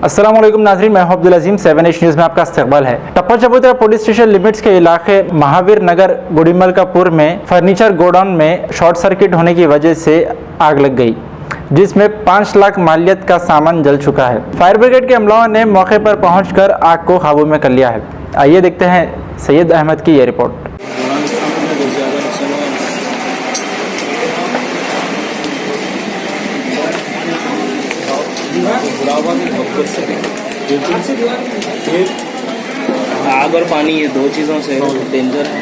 अस्सलाम वालेकुम नाज़रीन, मैं हूं अब्दुल अजीम। 7H न्यूज़ में आपका इस्तकबाल है। टप्पा चबूतरा पुलिस स्टेशन लिमिट्स के इलाके महावीर नगर गुड़ीमलकापुर में फर्नीचर गोडाउन में शॉर्ट सर्किट होने की वजह से आग लग गई, जिसमें 5 लाख मालियत का सामान जल चुका है। फायर ब्रिगेड के अमलों ने मौके पर पहुंचकर आग को काबू में कर लिया है। आइए देखते हैं सैयद अहमद की ये रिपोर्ट। आग और पानी, ये 2 चीज़ों से डेंजर है।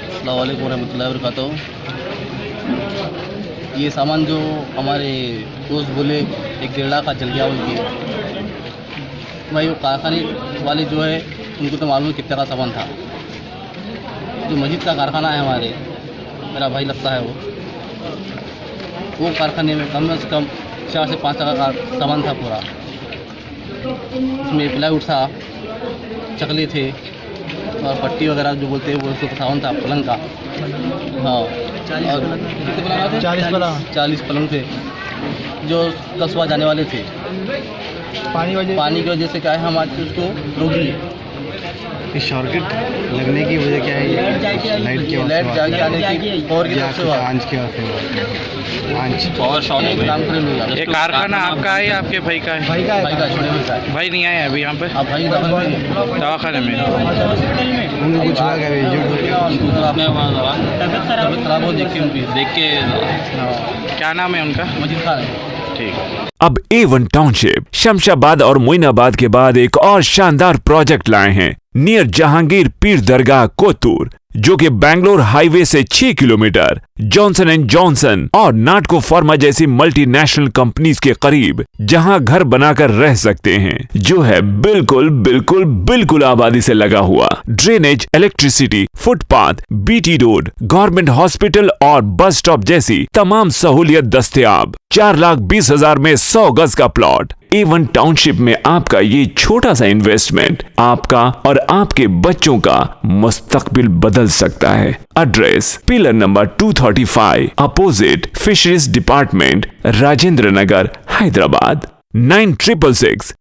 अस्सलामुअलैकुम रहमतुल्लाहि वबरकातुहू। ये सामान जो हमारे दोस्त बोले 1.5 लाख का जल गया उनकी, भाई वो कारखाने वाले जो है उनको तो मालूम कितना का सामान था। जो मस्जिद का कारखाना है हमारे, मेरा भाई लगता है वो कारखाने में कम से कम 4 से 5 लाख का सामान था पूरा। उसमें प्लाईवुड था, चकले थे और पट्टी वगैरह जो बोलते हैं वो उसका सामान था, पलंग का। हाँ, 40 पलंग थे जो कल सुबह जाने वाले थे। पानी की वजह से क्या है, हम आज उसको रोक लिए। शॉर्केट लगने की वजह क्या है? लाइट जाके आने की और की आंच के आंच और शॉर्ट काम करे लोग। ये कारखाना आपका है या आपके भाई का है? भाई का छोटे भाई का है। भाई नहीं आया अभी यहाँ पे? अब भाई दवाखाने में। उनको कुछ लगा तबियत खराब हो, देख के क्या नाम है उनका? मजीद खान है। ठीक। अब A1 टाउनशिप शमशाबाद और मोइनाबाद के बाद एक और शानदार प्रोजेक्ट लाए हैं नियर जहांगीर पीर दरगाह कोतूर, जो कि बैंगलोर हाईवे से 6 किलोमीटर जॉनसन एंड जॉनसन और नाटको फार्मा जैसी मल्टीनेशनल कंपनीज के करीब, जहां घर बनाकर रह सकते हैं, जो है बिल्कुल बिल्कुल बिल्कुल आबादी से लगा हुआ। Drainage, electricity, footpath, BT road, government hospital और बस स्टॉप जैसी तमाम सहूलियत दस्तयाब। 4,20,000 में 100 गज का प्लॉट। A1 टाउनशिप में आपका ये छोटा सा इन्वेस्टमेंट आपका और आपके बच्चों का मुस्तकबिल बदल सकता है। Address pillar number 235 opposite fisheries department, Rajendra Nagar, Hyderabad. 9666